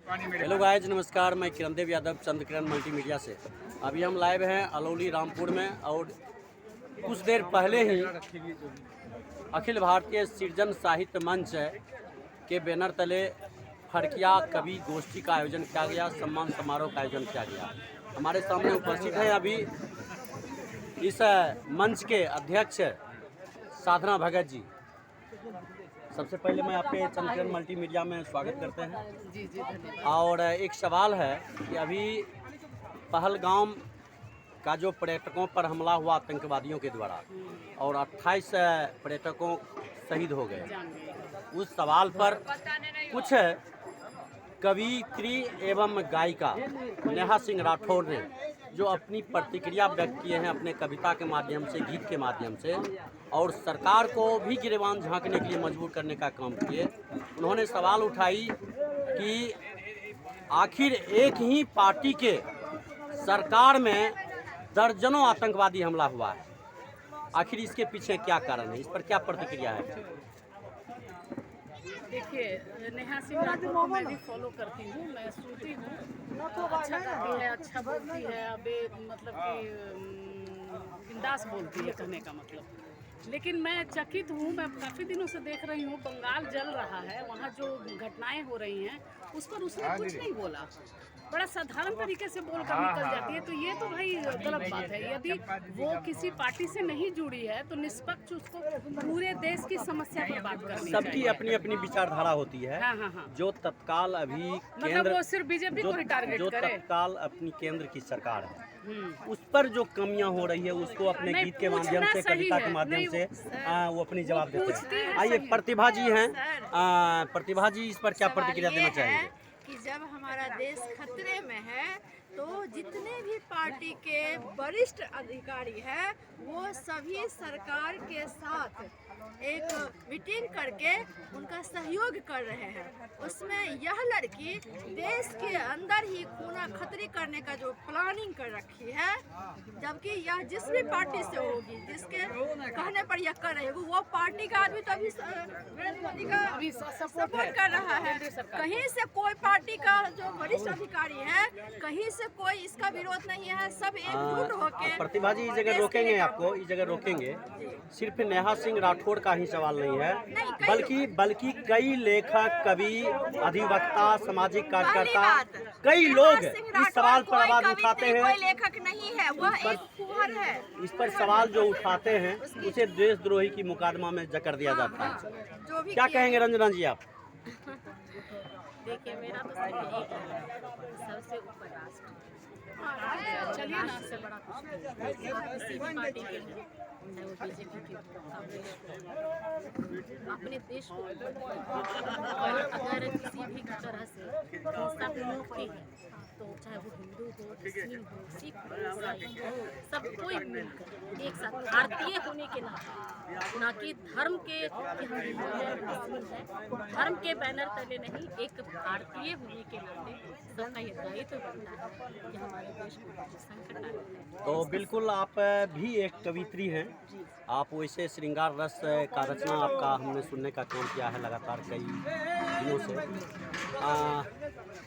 Hello guys, नमस्कार। मैं किरण देव यादव, चंद्र किरण multimedia से। अभी हम लाइव हैं अलौली रामपुर में और कुछ देर पहले ही अखिल भारतीय सृजन साहित्य मंच के बैनर तले फड़किया कवि गोष्ठी का आयोजन किया गया, सम्मान समारोह का आयोजन किया गया। हमारे सामने उपस्थित हैं अभी इस मंच के अध्यक्ष साधना भगत जी। सबसे पहले मैं आपके चंद्र किरण मल्टीमीडिया में स्वागत करते हैं। जी धन्यवाद। और एक सवाल है कि अभी पहलगाम का जो पर्यटकों पर हमला हुआ आतंकवादियों के द्वारा और 28 पर्यटकों शहीद हो गए, उस सवाल पर कुछ कवियत्री एवं गायिका नेहा सिंह राठौर ने जो अपनी प्रतिक्रिया व्यक्त किए हैं अपने कविता के माध्यम से, गीत के माध्यम से, और सरकार को भी गिरेबान झांकने के लिए मजबूर करने का काम किए। उन्होंने सवाल उठाई कि आखिर एक ही पार्टी के सरकार में दर्जनों आतंकवादी हमला हुआ है, आखिर इसके पीछे क्या कारण है, इस पर क्या प्रतिक्रिया है? देखिए, नेहा सिंह राठौर को मैं भी फॉलो करती हूँ, मैं सुनती हूँ। अच्छा गाती है, अच्छा बोलती है, अबे मतलब कि बिंदास बोलती है, कहने का मतलब। लेकिन मैं चकित हूँ, मैं काफ़ी दिनों से देख रही हूँ, बंगाल जल रहा है, वहाँ जो घटनाएं हो रही हैं उस पर उसने कुछ नहीं बोला, बड़ा साधारण तरीके से बोलकर निकल जाती है। तो ये तो भाई गलत बात है। यदि वो किसी पार्टी से नहीं जुड़ी है तो निष्पक्ष उसको पूरे देश की समस्या पर बात करनी चाहिए। सबकी अपनी अपनी विचारधारा होती है। हाँ। जो तत्काल अभी मतलब वो सिर्फ बीजेपी को ही टारगेट जो करे। तत्काल अपनी केंद्र की सरकार है, उस पर जो कमियां हो रही है उसको अपने गीत के माध्यम से, कविता के माध्यम से वो अपनी जवाब देते हैं। आइए, प्रतिभा जी हैं, प्रतिभा जी इस पर क्या प्रतिक्रिया देना चाहेंगे? कि जब हमारा देश खतरे में है तो जितने भी पार्टी के वरिष्ठ अधिकारी हैं वो सभी सरकार के साथ एक मीटिंग करके उनका सहयोग कर रहे हैं। उसमें यह लड़की देश के अंदर ही खूना खतरी करने का जो प्लानिंग कर रखी है, जबकि यह जिस भी पार्टी से होगी, जिसके कहने पर यह कर रही है, वो पार्टी का आदमी तो अभी नरेंद्र मोदी का सपोर्ट कर रहा है। कहीं से कोई पार्टी का जो वरिष्ठ अधिकारी है, कहीं से कोई इसका विरोध नहीं है, सब एकजुट होकर। प्रतिभा जी, इस जगह रोकेंगे, आपको इस जगह रोकेंगे। सिर्फ नेहा सिंह राठौर का ही सवाल नहीं है, बल्कि कई लेखक, कवि, अधिवक्ता, सामाजिक कार्यकर्ता, कई लोग इस सवाल पर आवाज उठाते हैं। कोई लेखक नहीं है, वह एक कुंवर है। इस पर सवाल जो उठाते हैं उसे देशद्रोही की मुकदमा में जकड़ दिया जाता है। जो भी क्या कहेंगे रंजना जी आप? देखिए, मेरा तो सिर्फ एक है, सबसे ऊपर राष्ट्र। चलिए ना, से बड़ा कुछ नहीं। आप किसी भी पार्टी के हैं, चाहे वो बीजेपी के हो, कांग्रेस हो, अपने देश को और अगर किसी भी तरह से हिंसा विमुक्ति है तो चाहे वो हिंदू हो, मुस्लिम हो, सिख हो, ईसाई हो, सब कोई मिलकर एक साथ भारतीय होने के नाते, ना कि धर्म के कि हम हिंदू हैं, मुस्लिम हैं, धर्म के बैनर तले नहीं, एक भारतीय होने के नाते सबका ये दायित्व बनता है कि हमारे देश को संकट आए। तो बिल्कुल, आप भी एक कवित्री हैं। आप वैसे श्रृंगार रस का रचना आपका हमने सुनने का काम किया है लगातार कई दिनों से।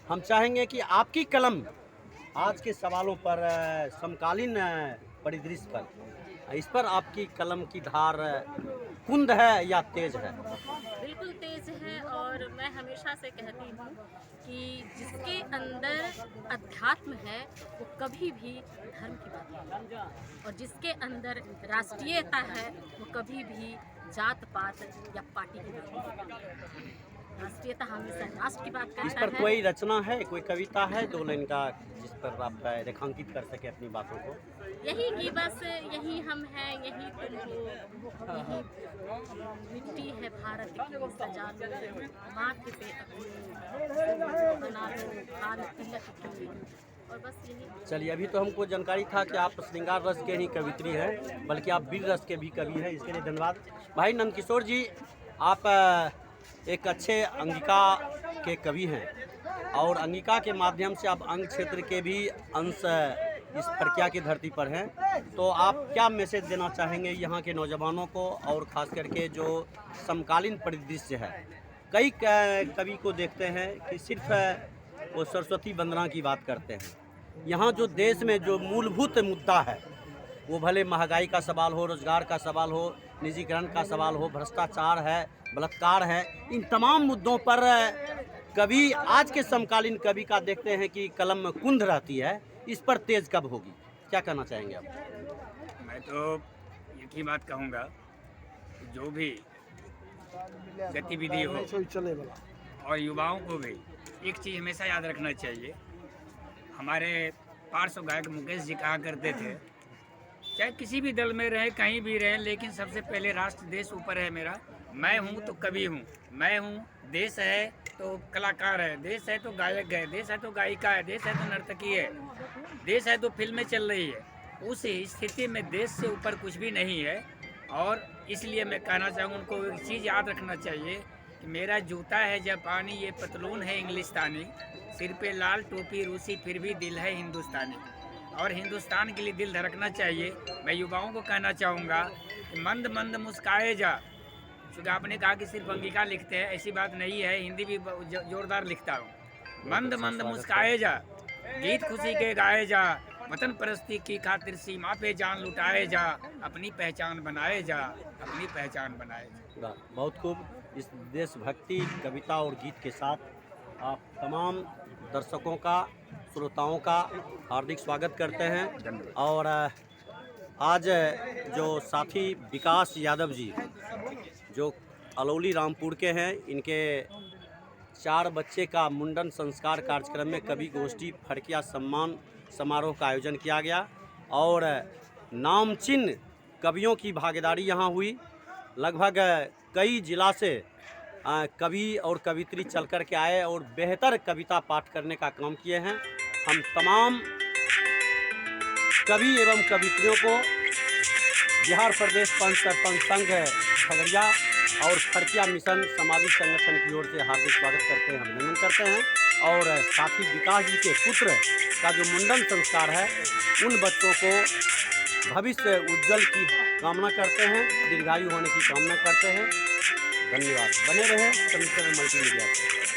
हम चाहेंगे कि आपकी कलम आज के सवालों पर, समकालीन परिदृश्य पर, इस पर आपकी कलम की धार कुंद है या तेज है? बिल्कुल तेज है। और मैं हमेशा से कहती हूँ कि जिसके अंदर अध्यात्म है वो कभी भी धर्म की बात नहीं करता, और जिसके अंदर राष्ट्रीयता है वो कभी भी जात पात या पार्टी की बात नहीं करता। राष्ट्रीयता हमेशा राष्ट्र की बात करता है। इस पर कोई रचना है, कोई कविता है 2 लाइन का, जिस पर आप रेखांकित कर सके अपनी बातों को? यही कि बस यही हम हैं, यही तुम हो, यही मिट्टी है भारत की सजा दो, माथे पे अपने बना लो खान तिलक की, और बस यही। चलिए, अभी तो हमको जानकारी था कि आप श्रृंगार रस के ही कवित्री हैं, बल्कि आप वीर रस के भी कवि हैं। इसके लिए धन्यवाद। भाई नंदकिशोर जी, आप एक अच्छे अंगिका के कवि हैं और अंगिका के माध्यम से आप अंग क्षेत्र के भी अंश इस प्रक्रिया की धरती पर हैं। तो आप क्या मैसेज देना चाहेंगे यहाँ के नौजवानों को, और ख़ास करके जो समकालीन परिदृश्य है? कई कवि को देखते हैं कि सिर्फ वो सरस्वती वंदना की बात करते हैं। यहाँ जो देश में जो मूलभूत मुद्दा है, वो भले महंगाई का सवाल हो, रोजगार का सवाल हो, निजीकरण का सवाल हो, भ्रष्टाचार है, बलात्कार है, इन तमाम मुद्दों पर कवि, आज के समकालीन कवि का देखते हैं कि कलम में कुंद रहती है। इस पर तेज कब होगी, क्या कहना चाहेंगे आप? मैं तो एक ही बात कहूँगा, जो भी गतिविधि हो और युवाओं को भी एक चीज़ हमेशा याद रखना चाहिए। हमारे पार्श्व गायक मुकेश जी कहा करते थे, चाहे किसी भी दल में रहे, कहीं भी रहे, लेकिन सबसे पहले राष्ट्र देश ऊपर है मेरा। मैं हूँ तो कवि हूँ, मैं हूँ, देश है तो कलाकार है, देश है तो गायक है, देश है तो गायिका है, देश है तो नर्तकी है, देश है तो फिल्में चल रही है। उस स्थिति में देश से ऊपर कुछ भी नहीं है। और इसलिए मैं कहना चाहूँ उनको एक चीज़ याद रखना चाहिए कि मेरा जूता है जापानी, ये पतलून है इंग्लिस्तानी, सिर पे लाल टोपी रूसी, फिर भी दिल है हिंदुस्तानी। और हिंदुस्तान के लिए दिल धड़कना चाहिए। मैं युवाओं को कहना चाहूँगा कि मंद मंद मुस्काए जा, क्योंकि आपने कहा कि सिर्फ अंगिका लिखते हैं, ऐसी बात नहीं है, हिंदी भी जोरदार लिखता हूँ। मंद मंद मुस्काए जा, गीत खुशी के गाए जा, वतन परस्ती की खातिर सीमा पे जान लुटाए जा, अपनी पहचान बनाए जा, अपनी पहचान बनाए जा। बहुत खूब। इस देशभक्ति कविता और गीत के साथ आप तमाम दर्शकों का, श्रोताओं का हार्दिक स्वागत करते हैं। और आज जो साथी विकास यादव जी, जो अलौली रामपुर के हैं, इनके 4 बच्चे का मुंडन संस्कार कार्यक्रम में कवि गोष्ठी फड़किया सम्मान समारोह का आयोजन किया गया। और नामचीन कवियों की भागीदारी यहाँ हुई। लगभग कई जिला से कवि और कवित्री चल कर के आए और बेहतर कविता पाठ करने का काम किए हैं। हम तमाम कवि एवं कवित्रियों को बिहार प्रदेश पंच सरपंच संघ खगड़िया और फड़किया मिशन सामाजिक संगठन की ओर से हार्दिक स्वागत करते हैं, अभिनंदन करते हैं। और साथी विकास जी के पुत्र का जो मुंडन संस्कार है, उन बच्चों को भविष्य उज्जवल की कामना करते हैं, दीर्घायु होने की कामना करते हैं। धन्यवाद। बने रहें समीकरण मल्टीमीडिया से।